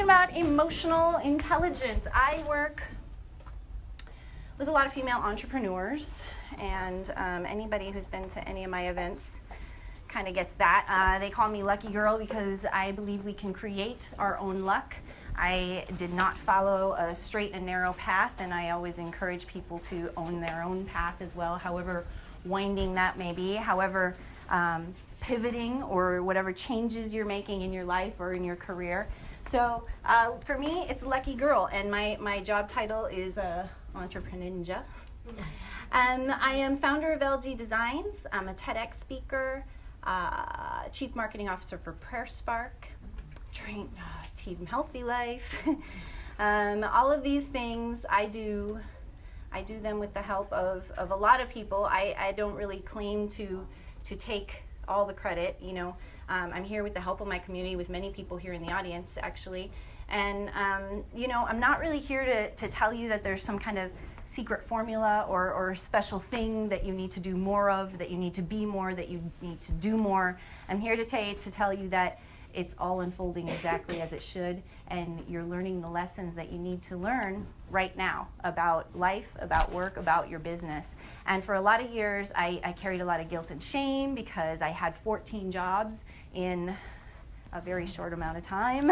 about emotional intelligence. I work with a lot of female entrepreneurs, and anybody who's been to any of my events kind of gets that. They call me Lucky Girl because I believe we can create our own luck. I did not follow a straight and narrow path, and I always encourage people to own their own path as well, however winding that may be, however pivoting or whatever changes you're making in your life or in your career. So for me, it's Lucky Girl, and my job title is Entrepreninja. I am founder of LG Designs. I'm a TEDx speaker, Chief Marketing Officer for Prayer Spark, train Team Healthy Life. All of these things I do them with the help of a lot of people. I don't really claim to take all the credit, you know. I'm here with the help of my community, with many people here in the audience actually, and you know, I'm not really here to tell you that there's some kind of secret formula or special thing that you need to do more of, that you need to be more, that you need to do more. I'm here to tell you that it's all unfolding exactly as it should, and you're learning the lessons that you need to learn right now about life, about work, about your business. And for a lot of years, I carried a lot of guilt and shame because I had 14 jobs in a very short amount of time,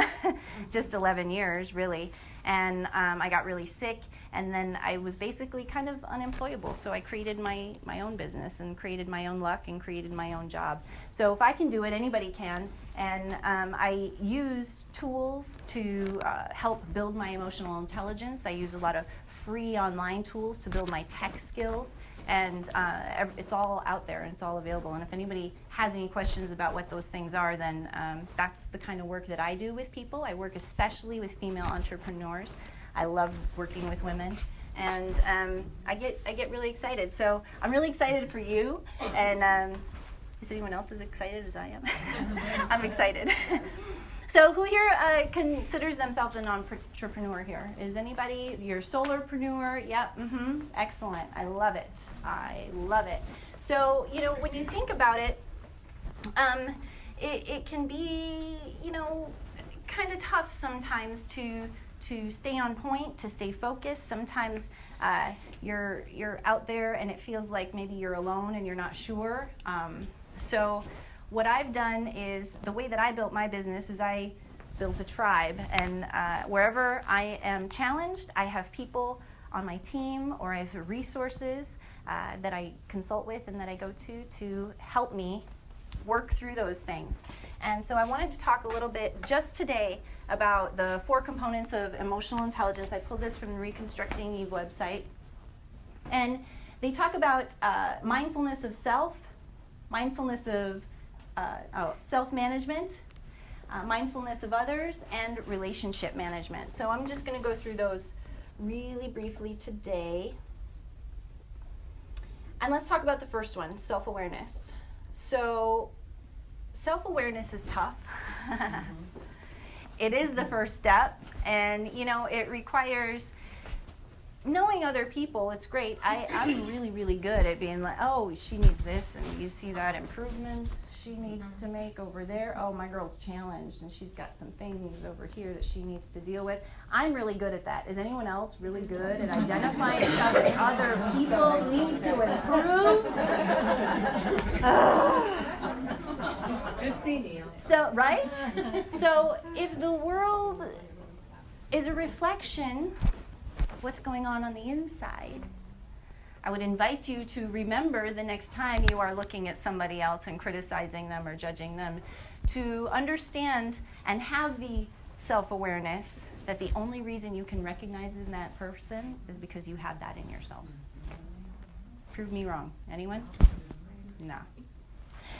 just 11 years really. And I got really sick, and then I was basically kind of unemployable. So I created my own business and created my own luck and created my own job. So if I can do it, anybody can. And I used tools to help build my emotional intelligence. I use a lot of free online tools to build my tech skills. And it's all out there and it's all available. And if anybody has any questions about what those things are, then that's the kind of work that I do with people. I work especially with female entrepreneurs. I love working with women, and I get really excited. So I'm really excited for you. And is anyone else as excited as I am? I'm excited. So who here considers themselves an entrepreneur here? Is anybody, your solopreneur? Yep, excellent, I love it. I love it. So, you know, when you think about it, it can be, you know, kind of tough sometimes to stay on point, to stay focused. Sometimes you're out there and it feels like maybe you're alone and you're not sure. So what I've done is, the way that I built my business is I built a tribe, and wherever I am challenged, I have people on my team, or I have resources that I consult with and that I go to help me work through those things. And so I wanted to talk a little bit just today about the 4 components of emotional intelligence. I pulled this from the Reconstructing Eve website, and they talk about mindfulness of self, mindfulness of self-management, mindfulness of others, and relationship management. So I'm just going to go through those really briefly today. And let's talk about the first one, self-awareness. So self-awareness is tough. It is the first step, and you know, it requires knowing other people. It's great. I'm really, really good at being like, oh, she needs this, and you see that improvement she needs to make over there. Oh, my girl's challenged, and she's got some things over here that she needs to deal with. I'm really good at that. Is anyone else really good at identifying stuff that other people need to improve? Just see me. So, right? So, if the world is a reflection of what's going on the inside, I would invite you to remember the next time you are looking at somebody else and criticizing them or judging them, to understand and have the self-awareness that the only reason you can recognize in that person is because you have that in yourself. Prove me wrong. Anyone? No.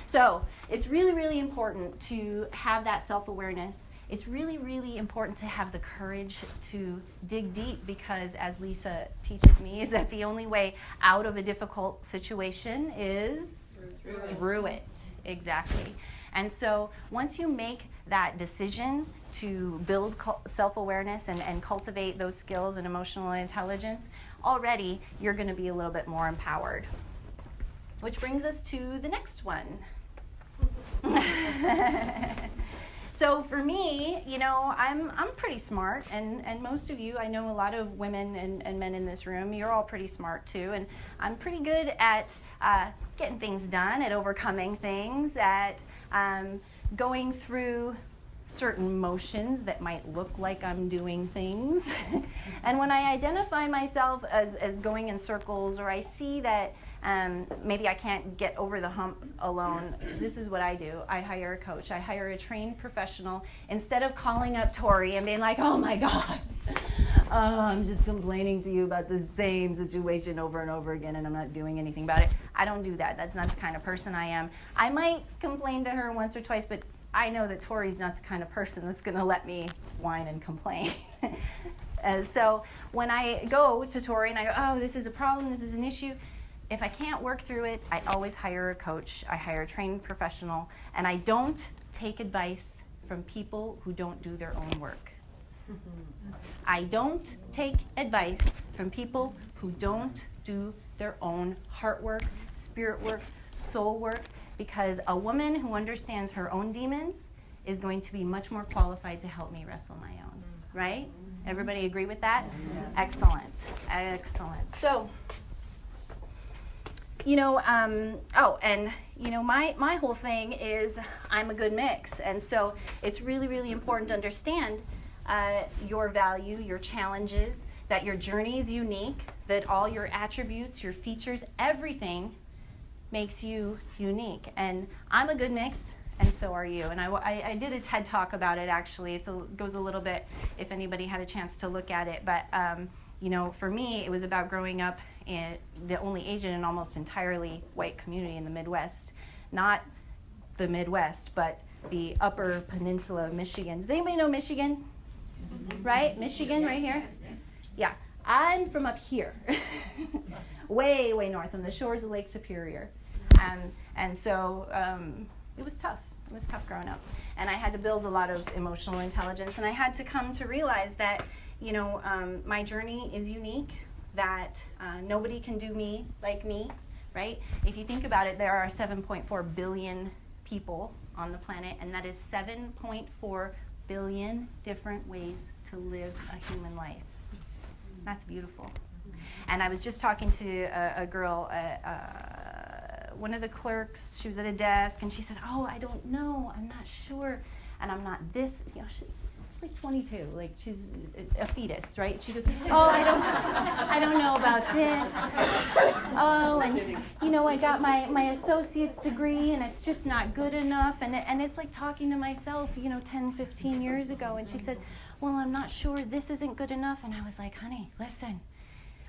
So it's really, really important to have that self-awareness. It's really, really important to have the courage to dig deep, because as Lisa teaches me, is that the only way out of a difficult situation is through it. Exactly. And so once you make that decision to build self-awareness and cultivate those skills and emotional intelligence, already you're going to be a little bit more empowered. Which brings us to the next one. So for me, you know, I'm pretty smart, and most of you, I know a lot of women and men in this room, you're all pretty smart too, and I'm pretty good at getting things done, at overcoming things, at going through certain motions that might look like I'm doing things. And when I identify myself as going in circles, or I see that maybe I can't get over the hump alone, this is what I do. I hire a coach. I hire a trained professional. Instead of calling up Tori and being like, oh my God, I'm just complaining to you about the same situation over and over again and I'm not doing anything about it. I don't do that. That's not the kind of person I am. I might complain to her once or twice, but I know that Tori's not the kind of person that's going to let me whine and complain. So when I go to Tori and I go, oh, this is a problem, this is an issue, if I can't work through it, I always hire a coach. I hire a trained professional, and I don't take advice from people who don't do their own work. I don't take advice from people who don't do their own heart work, spirit work, soul work, because a woman who understands her own demons is going to be much more qualified to help me wrestle my own, right? Everybody agree with that? Excellent, excellent. So, you know, oh, and you know, my whole thing is I'm a good mix, and so it's really, really important to understand your value, your challenges, that your journey is unique, that all your attributes, your features, everything makes you unique. And I'm a good mix, and so are you. And I did a TED Talk about it, actually. It goes a little bit, if anybody had a chance to look at it. But, you know, for me, it was about growing up in the only Asian and almost entirely white community in the Midwest. Not the Midwest, but the Upper Peninsula of Michigan. Does anybody know Michigan? Right? Michigan, right here? Yeah. I'm from up here. Way, way north on the shores of Lake Superior. And so it was tough. It was tough growing up. And I had to build a lot of emotional intelligence. And I had to come to realize that, you know, my journey is unique, that nobody can do me like me, right? If you think about it, there are 7.4 billion people on the planet, and that is 7.4 billion different ways to live a human life. That's beautiful. And I was just talking to a girl, one of the clerks. She was at a desk, and she said, oh, I don't know, I'm not sure, and I'm not this, you know, she's like 22, like she's a fetus, right? She goes, oh, I don't know about this. Oh, and you know, I got my associate's degree, and it's just not good enough. And it's like talking to myself, you know, 10, 15 years ago. And she said, well, I'm not sure, this isn't good enough. And I was like, honey, listen.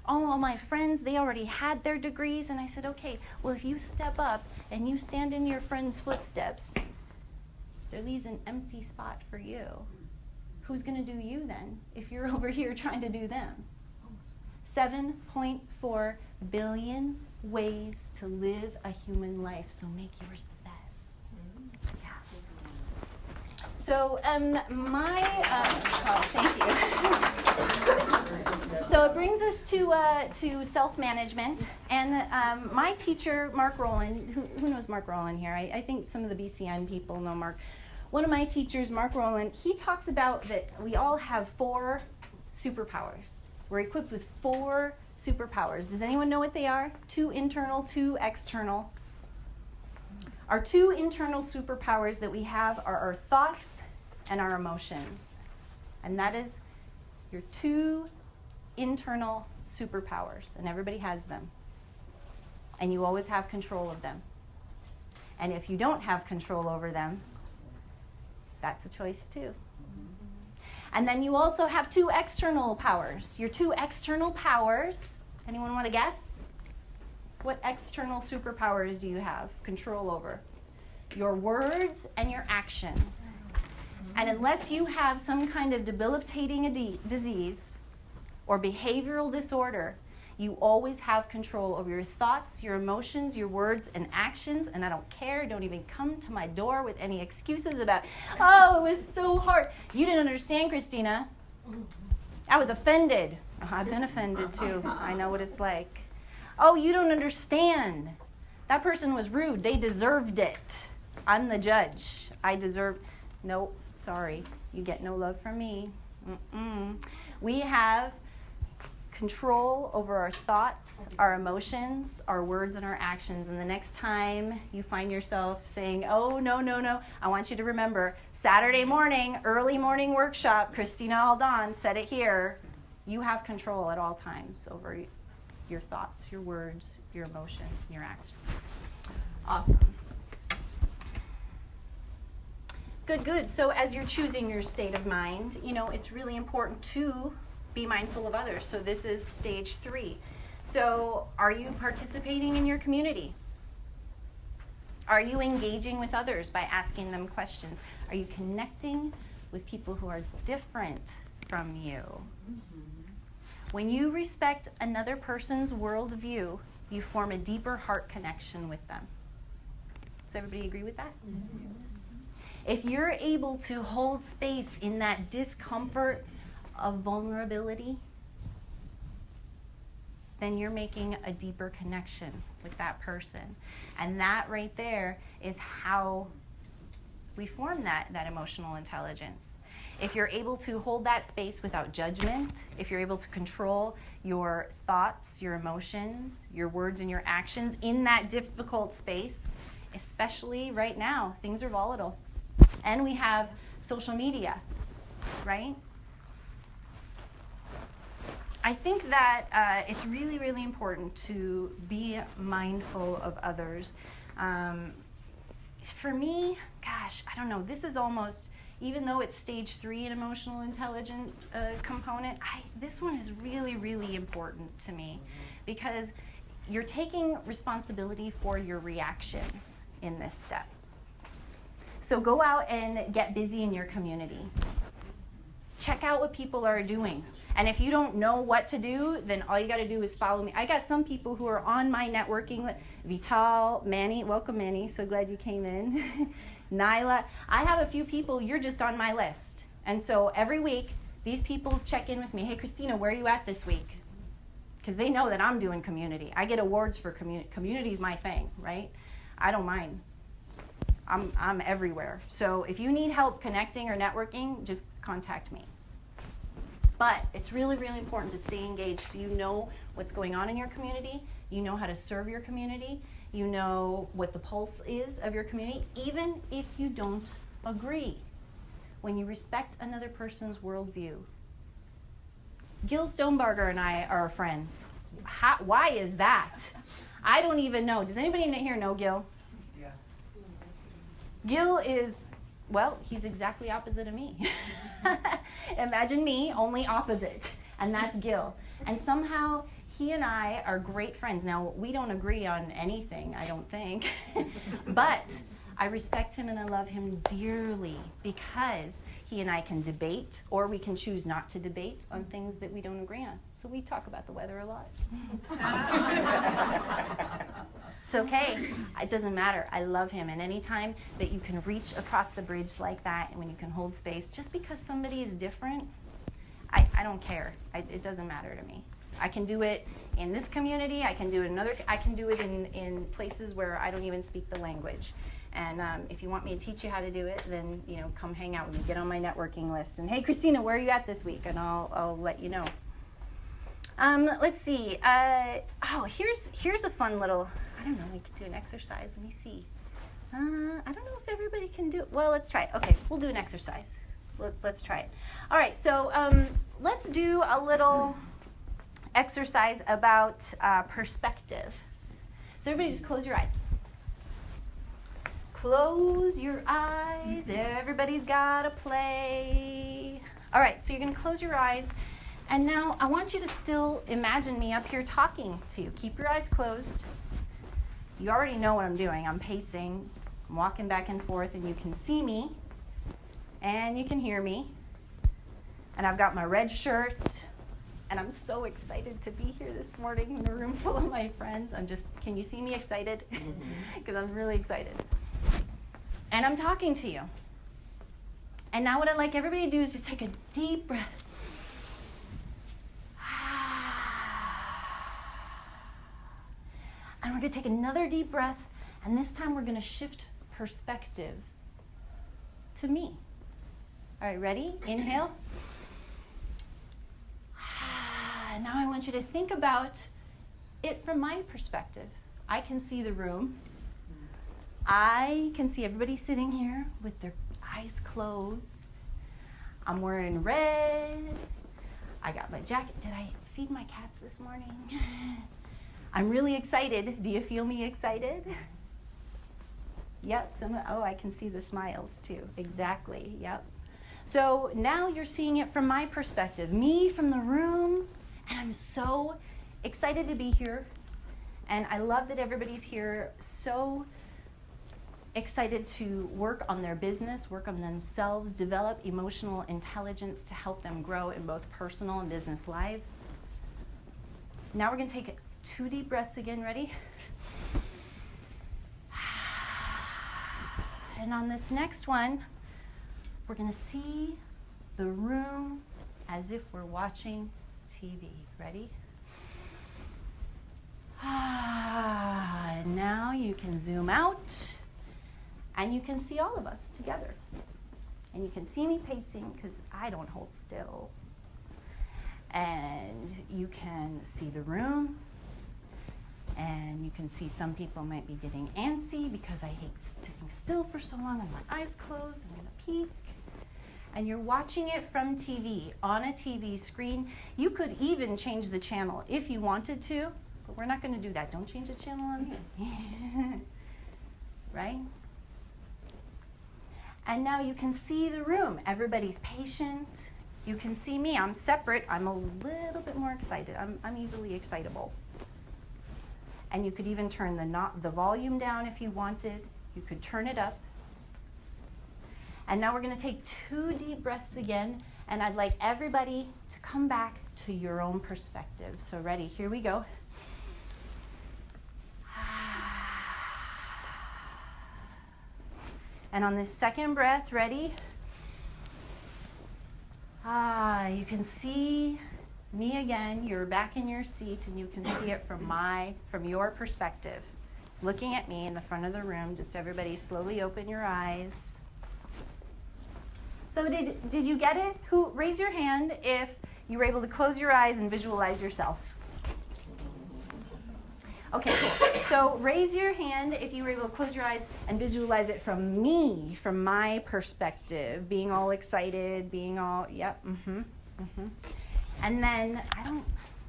All my friends, they already had their degrees. And I said, okay, well, if you step up and you stand in your friend's footsteps, there leaves an empty spot for you. Who's going to do you then if you're over here trying to do them? 7.4 billion ways to live a human life, so make yours the best. Yeah. So thank you. So it brings us to self-management, and my teacher, Mark Rowland, who knows Mark Rowland here? I think some of the BCN people know Mark. One of my teachers, Mark Rowland, he talks about that we all have 4 superpowers. We're equipped with 4 superpowers. Does anyone know what they are? 2 internal, 2 external. Our 2 internal superpowers that we have are our thoughts and our emotions. And that is your 2 internal superpowers, and everybody has them. And you always have control of them. And if you don't have control over them, that's a choice too. And then you also have 2 external powers. Your 2 external powers, anyone want to guess? What external superpowers do you have control over? Your words and your actions. And unless you have some kind of debilitating disease or behavioral disorder, you always have control over your thoughts, your emotions, your words, and actions. And I don't care. Don't even come to my door with any excuses about, oh, it was so hard. You didn't understand, Christina. I was offended. I've been offended too. I know what it's like. Oh, you don't understand. That person was rude. They deserved it. I'm the judge. I deserve. Nope. Sorry, you get no love from me. Mm-mm. We have control over our thoughts, our emotions, our words, and our actions. And the next time you find yourself saying, oh, no, no, no, I want you to remember, Saturday morning, early morning workshop, Christina Aldan said it here, you have control at all times over your thoughts, your words, your emotions, and your actions. Awesome. Good, good. So as you're choosing your state of mind, it's really important to be mindful of others. So this is stage 3. So are you participating in your community? Are you engaging with others by asking them questions? Are you connecting with people who are different from you? When you respect another person's worldview, you form a deeper heart connection with them. Does everybody agree with that? If you're able to hold space in that discomfort of vulnerability, then you're making a deeper connection with that person. And that right there is how we form that emotional intelligence. If you're able to hold that space without judgment, if you're able to control your thoughts, your emotions, your words, and your actions in that difficult space, especially right now, things are volatile. And we have social media, right? I think that it's really, really important to be mindful of others. For me, gosh, I don't know, this is almost, even though it's stage 3 in emotional intelligence component, this one is really, really important to me because you're taking responsibility for your reactions in this step. So go out and get busy in your community. Check out what people are doing. And if you don't know what to do, then all you got to do is follow me. I got some people who are on my networking list. Vital, Manny, welcome Manny, so glad you came in. Nyla, I have a few people, you're just on my list. And so every week, these people check in with me. Hey Christina, where are you at this week? Because they know that I'm doing community. I get awards for community. Community is my thing, right? I don't mind. I'm everywhere. So if you need help connecting or networking, just contact me. But it's really, really important to stay engaged so you know what's going on in your community, you know how to serve your community, you know what the pulse is of your community, even if you don't agree. When you respect another person's worldview. Gil Stonebarger and I are friends. Why is that? I don't even know. Does anybody in here know Gil? Yeah. Gil is, well, he's exactly opposite of me. Imagine me, only opposite, and that's Gil. And somehow he and I are great friends. Now, we don't agree on anything, I don't think, but I respect him and I love him dearly because he and I can debate, or we can choose not to debate on things that we don't agree on. So we talk about the weather a lot. It's okay. It doesn't matter. I love him. And anytime that you can reach across the bridge like that, and when you can hold space, just because somebody is different, I don't care. It doesn't matter to me. I can do it in this community. I can do it I can do it in places where I don't even speak the language. And if you want me to teach you how to do it, then come hang out with me. Get on my networking list. And hey, Christina, where are you at this week? And I'll let you know. Let's see. Here's a fun little. I don't know. We could do an exercise. Let me see. I don't know if everybody can do it. Well, let's try it. Okay, we'll do an exercise. Let's try it. All right. So let's do a little exercise about perspective. So everybody, just close your eyes. Close your eyes. Everybody's got to play. All right, so you're going to close your eyes. And now I want you to still imagine me up here talking to you. Keep your eyes closed. You already know what I'm doing. I'm pacing. I'm walking back and forth, and you can see me, and you can hear me. And I've got my red shirt, and I'm so excited to be here this morning in a room full of my friends. Can you see me excited? Because I'm really excited. And I'm talking to you. And now what I'd like everybody to do is just take a deep breath. And we're going to take another deep breath, and this time we're going to shift perspective to me. All right, ready? Inhale. Now I want you to think about it from my perspective. I can see the room. I can see everybody sitting here with their eyes closed. I'm wearing red. I got my jacket. Did I feed my cats this morning? I'm really excited. Do you feel me excited? Yep, oh, I can see the smiles too. Exactly, yep. So now you're seeing it from my perspective, me from the room, and I'm so excited to be here. And I love that everybody's here, so excited to work on their business, work on themselves, develop emotional intelligence to help them grow in both personal and business lives. Now we're going to take 2 deep breaths again. Ready? And on this next one, we're going to see the room as if we're watching TV. Ready? And now you can zoom out, and you can see all of us together. And you can see me pacing because I don't hold still. And you can see the room. And you can see some people might be getting antsy because I hate sitting still for so long and my eyes closed. I'm going to peek. And you're watching it from TV, on a TV screen. You could even change the channel if you wanted to, but we're not going to do that. Don't change the channel on here. Right? And now you can see the room. Everybody's patient. You can see me. I'm separate. I'm a little bit more excited. I'm easily excitable. And you could even turn the volume down if you wanted. You could turn it up. And now we're going to take 2 deep breaths again, and I'd like everybody to come back to your own perspective. So ready, here we go. And on this second breath, ready? You can see me again. You're back in your seat, and you can see it from your perspective. Looking at me in the front of the room, just everybody slowly open your eyes. So did you get it? Raise your hand if you were able to close your eyes and visualize yourself. Okay, cool. So raise your hand if you were able to close your eyes and visualize it from me, from my perspective, being all excited, being all, yep, And then,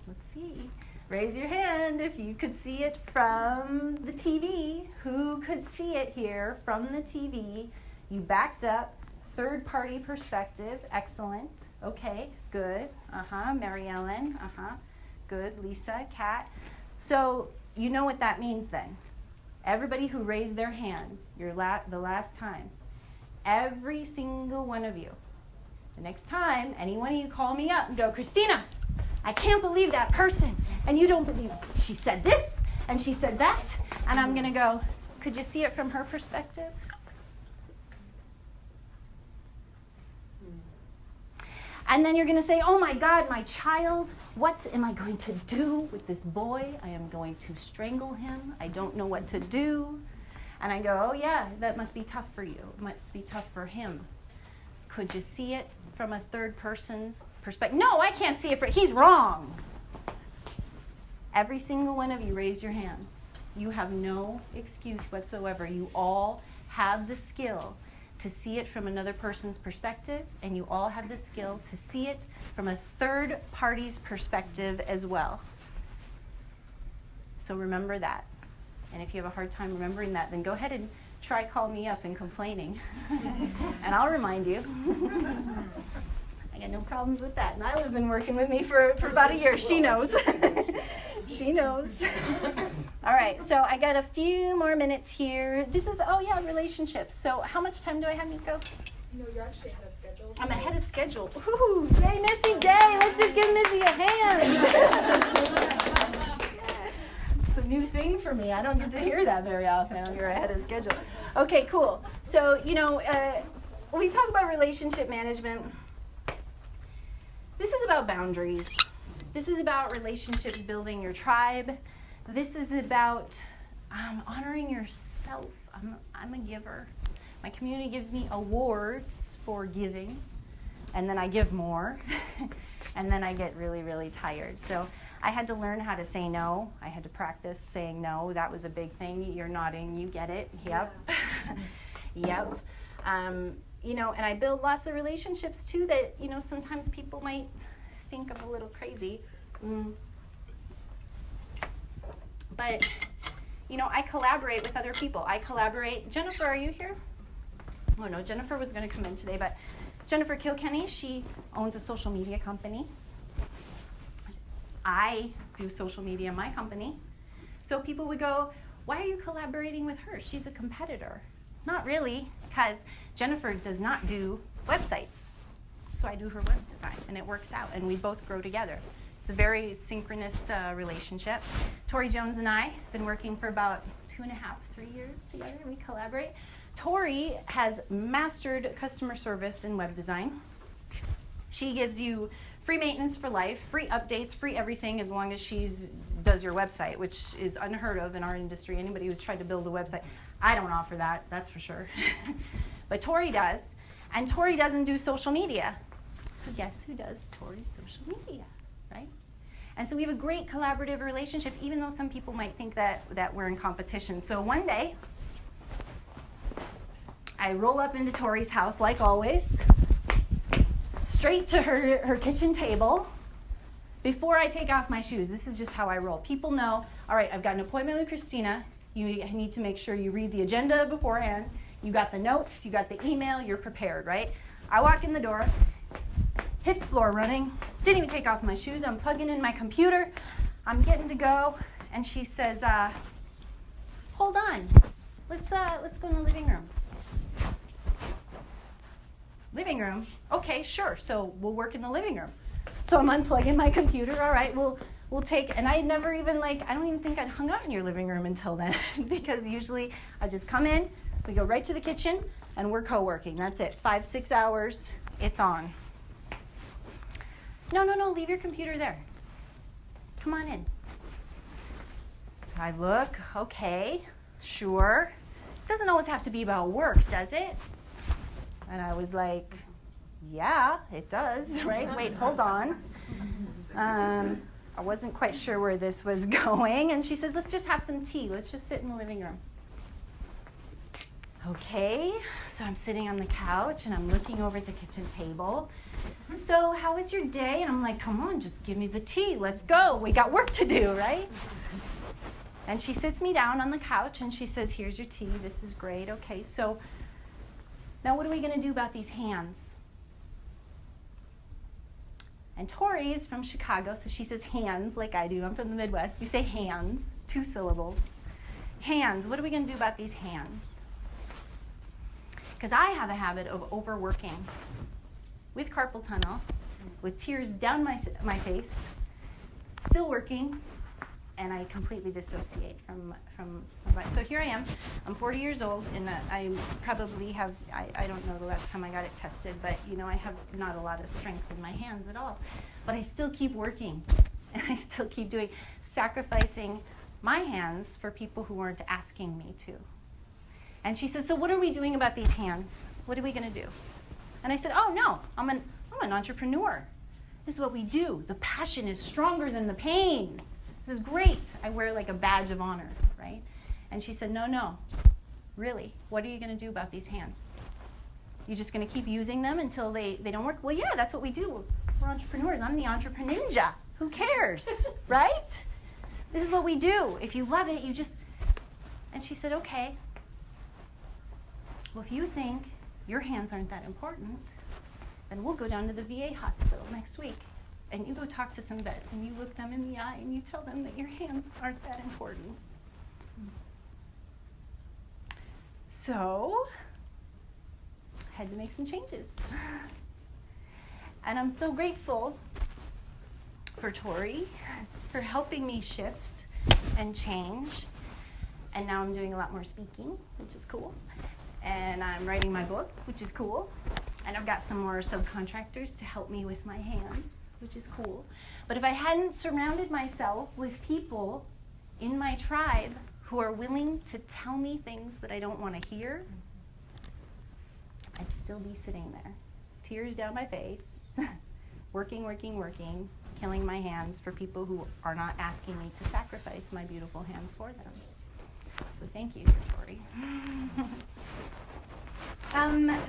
let's see. Raise your hand if you could see it from the TV. Who could see it here from the TV? You backed up. Third-party perspective. Excellent. Okay, good. Mary Ellen. Good. Lisa, Kat. So you know what that means then. Everybody who raised their hand, the last time, every single one of you, the next time, any one of you call me up and go, Christina, I can't believe that person, and you don't believe it. She said this, and she said that, and I'm going to go, could you see it from her perspective? And then you're going to say, oh my God, my child, what am I going to do with this boy? I am going to strangle him. I don't know what to do. And I go, oh yeah, that must be tough for you. It must be tough for him. Could you see it from a third person's perspective? No, I can't see it. He's wrong. Every single one of you raise your hands. You have no excuse whatsoever. You all have the skill to see it from another person's perspective, and you all have the skill to see it from a third party's perspective as well. So remember that. And if you have a hard time remembering that, then go ahead and try call me up and complaining. And I'll remind you. I got no problems with that. Nyla's been working with me for about a year. She knows. She knows. All right, so I got a few more minutes here. This is, relationships. So how much time do I have, Nico? No, you're actually ahead of schedule. I'm ahead of schedule. Ooh, yay, Missy, yay. Let's just give Missy a hand. It's a new thing for me. I don't get to hear that very often. You're ahead of schedule. Okay, cool. So, when we talk about relationship management, this is about boundaries. This is about relationships, building your tribe. This is about honoring yourself. I'm a giver. My community gives me awards for giving. and then I give more, and then I get really, really tired. So I had to learn how to say no. I had to practice saying no. That was a big thing. You're nodding, you get it. Yep. Yeah. Yep. You know, and I build lots of relationships too that, you know, sometimes people might think I'm a little crazy. But, you know, I collaborate with other people. I collaborate. Jennifer, are you here? Oh no, Jennifer was going to come in today, but Jennifer Kilkenny, she owns a social media company. I do social media in my company. So people would go, why are you collaborating with her? She's a competitor. Not really, because Jennifer does not do websites. So I do her web design, and it works out, and we both grow together. It's a very synchronous relationship. Tori Jones and I have been working for about 2.5, 3 years together. We collaborate. Tori has mastered customer service in web design. She gives you free maintenance for life, free updates, free everything as long as she does your website, which is unheard of in our industry. Anybody who's tried to build a website, I don't offer that, that's for sure. But Tori does, and Tori doesn't do social media. So guess who does Tori's social media, right? And so we have a great collaborative relationship, even though some people might think that we're in competition. So one day, I roll up into Tori's house, like always, straight to her kitchen table. Before I take off my shoes, this is just how I roll. People know, all right, I've got an appointment with Christina. You need to make sure you read the agenda beforehand. You got the notes, you got the email, you're prepared, right? I walk in the door, hit the floor running, didn't even take off my shoes. I'm plugging in my computer. I'm getting to go, and she says, hold on, let's go in the living room. Living room? Okay, sure. So we'll work in the living room. So I'm unplugging my computer. All right, we'll take, and I never even I don't even think I'd hung out in your living room until then because usually I just come in, we go right to the kitchen, and we're co-working. That's it. 5, 6 hours, it's on. No, leave your computer there. Come on in. I look, okay, sure. It doesn't always have to be about work, does it? And I was like, yeah, it does, right? Wait, hold on. I wasn't quite sure where this was going. And she said, let's just have some tea. Let's just sit in the living room. Okay, so I'm sitting on the couch, and I'm looking over at the kitchen table. So how was your day? And I'm like, come on, just give me the tea. Let's go. We got work to do, right? And she sits me down on the couch, and she says, here's your tea. This is great. Okay, so now what are we going to do about these hands? And Tori's from Chicago, so she says hands like I do. I'm from the Midwest. We say hands, 2 syllables. Hands, what are we going to do about these hands? Because I have a habit of overworking with carpal tunnel, with tears down my face, still working, and I completely dissociate from my body. So here I am. I'm 40 years old, and I probably have, I don't know the last time I got it tested, but you know, I have not a lot of strength in my hands at all. But I still keep working, and I still keep sacrificing my hands for people who weren't asking me to. And she says, so what are we doing about these hands? What are we going to do? And I said, oh no, I'm an entrepreneur. This is what we do. The passion is stronger than the pain. This is great. I wear like a badge of honor, right? And she said, no, really, what are you going to do about these hands? You're just going to keep using them until they don't work? Well, yeah, that's what we do. We're entrepreneurs. I'm the Entrepreninja. Who cares, right? This is what we do. If you love it, you just... And she said, okay. Well, if you think your hands aren't that important, then we'll go down to the VA hospital next week. And you go talk to some vets, and you look them in the eye, and you tell them that your hands aren't that important. So, I had to make some changes. And I'm so grateful for Tori for helping me shift and change. And now I'm doing a lot more speaking, which is cool. And I'm writing my book, which is cool. And I've got some more subcontractors to help me with my hands, which is cool. But if I hadn't surrounded myself with people in my tribe who are willing to tell me things that I don't want to hear, I'd still be sitting there. tears down my face, working, killing my hands for people who are not asking me to sacrifice my beautiful hands for them. So thank you, Tori.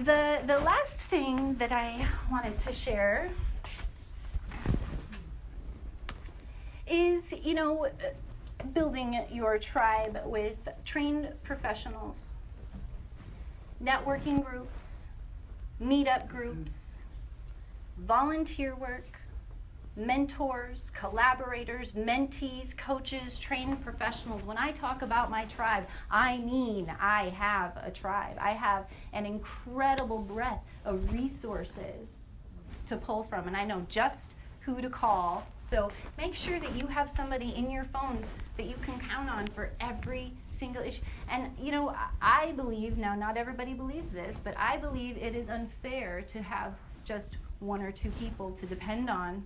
The last thing that I wanted to share is, building your tribe with trained professionals, networking groups, meetup groups, volunteer work, mentors, collaborators, mentees, coaches, trained professionals. When I talk about my tribe, I mean I have a tribe. I have an incredible breadth of resources to pull from, and I know just who to call. So make sure that you have somebody in your phone that you can count on for every single issue. And I believe, now not everybody believes this, but I believe it is unfair to have just one or two people to depend on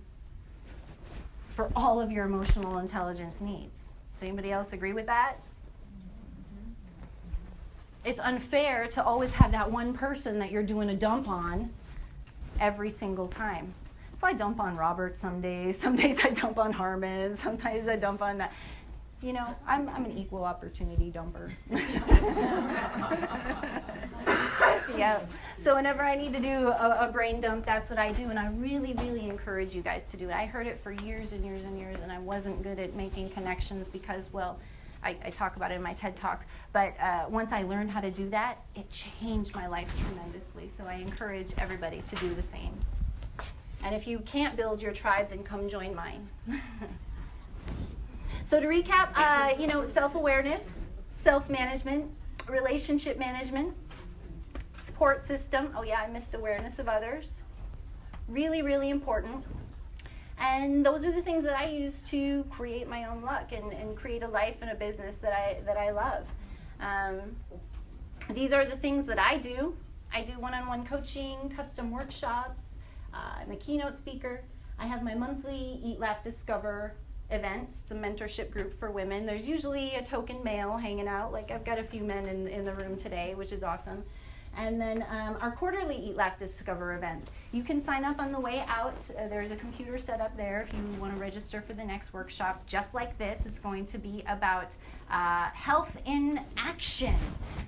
for all of your emotional intelligence needs. Does anybody else agree with that? It's unfair to always have that one person that you're doing a dump on every single time. So I dump on Robert some days I dump on Harmon, sometimes I dump on that. I'm an equal opportunity dumper. Yeah. So whenever I need to do a brain dump, that's what I do, and I really, really encourage you guys to do it. I heard it for years and years and years, and I wasn't good at making connections because, well, I talk about it in my TED Talk, but once I learned how to do that, it changed my life tremendously. So I encourage everybody to do the same. And if you can't build your tribe, then come join mine. So to recap, self-awareness, self-management, relationship management, support system. Oh yeah, I missed awareness of others. Really, really important. And those are the things that I use to create my own luck and create a life and a business that I love. These are the things that I do. I do one-on-one coaching, custom workshops. I'm a keynote speaker. I have my monthly Eat, Laugh, Discover events. It's a mentorship group for women. There's usually a token male hanging out. Like I've got a few men in the room today, which is awesome. And then our quarterly Eat, Laugh, Discover events. You can sign up on the way out. There's a computer set up there if you want to register for the next workshop. Just like this, it's going to be about health in action.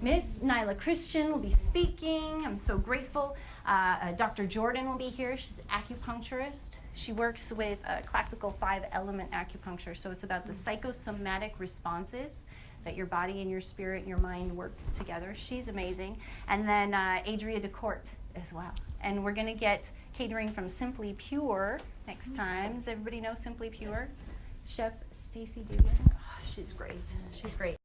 Miss Nyla Christian will be speaking. I'm so grateful. Dr. Jordan will be here. She's an acupuncturist. She works with classical 5-element acupuncture. So it's about the psychosomatic responses that your body and your spirit and your mind work together. She's amazing. And then Adria DeCourt as well. And we're going to get catering from Simply Pure next time. Does everybody know Simply Pure? Chef Stacy Dugan. Oh, she's great. She's great.